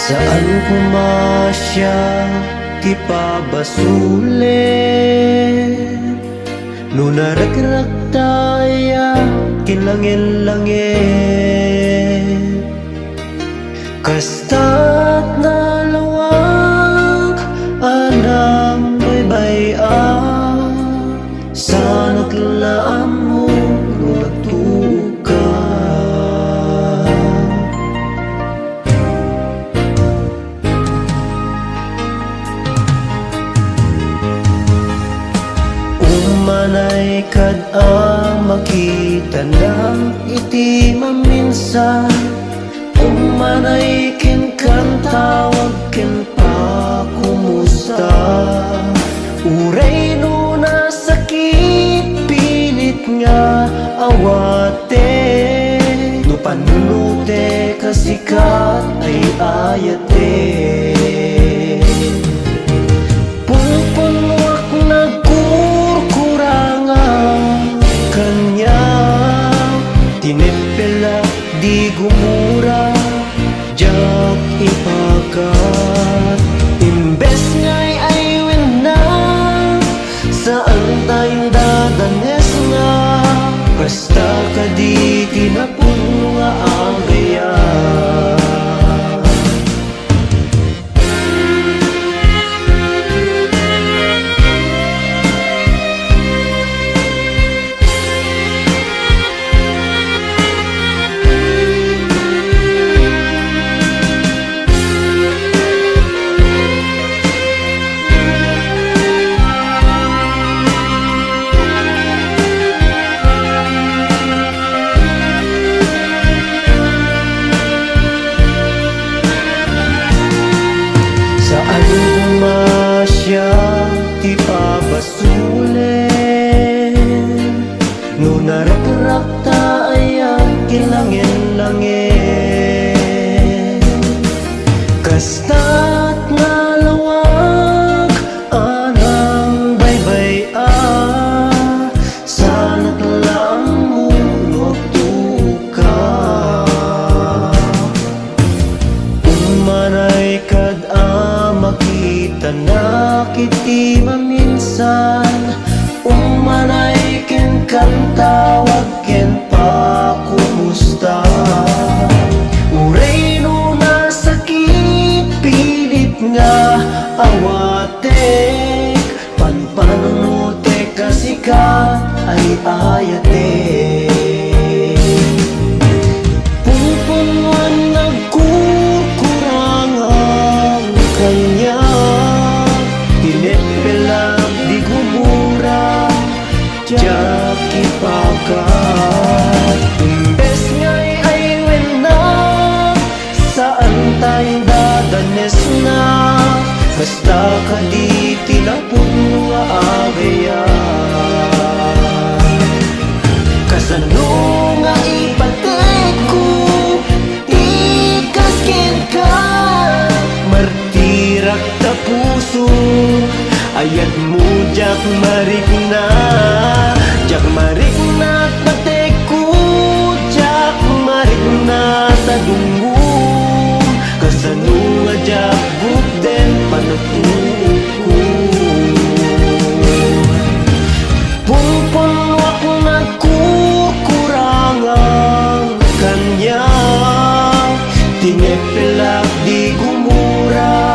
Saan pumasya ti pabasulit, no naragrak taya kinlangin-langin. Kasta't nalawag anang baybay-an, sana't laam mo no nagtuka. Umanay kad-a makita ng iti maminsan, umanay ken kan tawag ken pa kumusta. Uray no nasakit pilit nga awate, no panunute kasikat ay ayate. Pupunwak nagkurkurangan kanya, tinipila di gumura jak ipakat. Imbes nga'y aywin na, saan tayong dadanes nga, basta ka di tinapon nga ang gaya. Ti pabasulit, no naragrak tayang kilangin-langin. Kasta't nalawag anang baybay-an, sana't laang mo magtuka. Umanay kad-a makita na kiti maminsan, umanay ken kan tawag ken pa kumusta. Uray no nasakit pilit nga awate, panpanunute kasikat ay ayate. Pupunwan nagkukurangan kanya, tinipilap di gumura jak ipakat. Imbes nga'y aywin na, saan tayong dadanes na, basta ka di tinapon nga agaya. Kasano nga ipatek ko, ikaskin ka, martirak ta puso, ayat mo jak marikna, jak marikna patek ko, jak marikna tadungum. Kasano nga jak bukden panatuko. Pumpunwak nagkukurangan kanya, tinipilak di gumura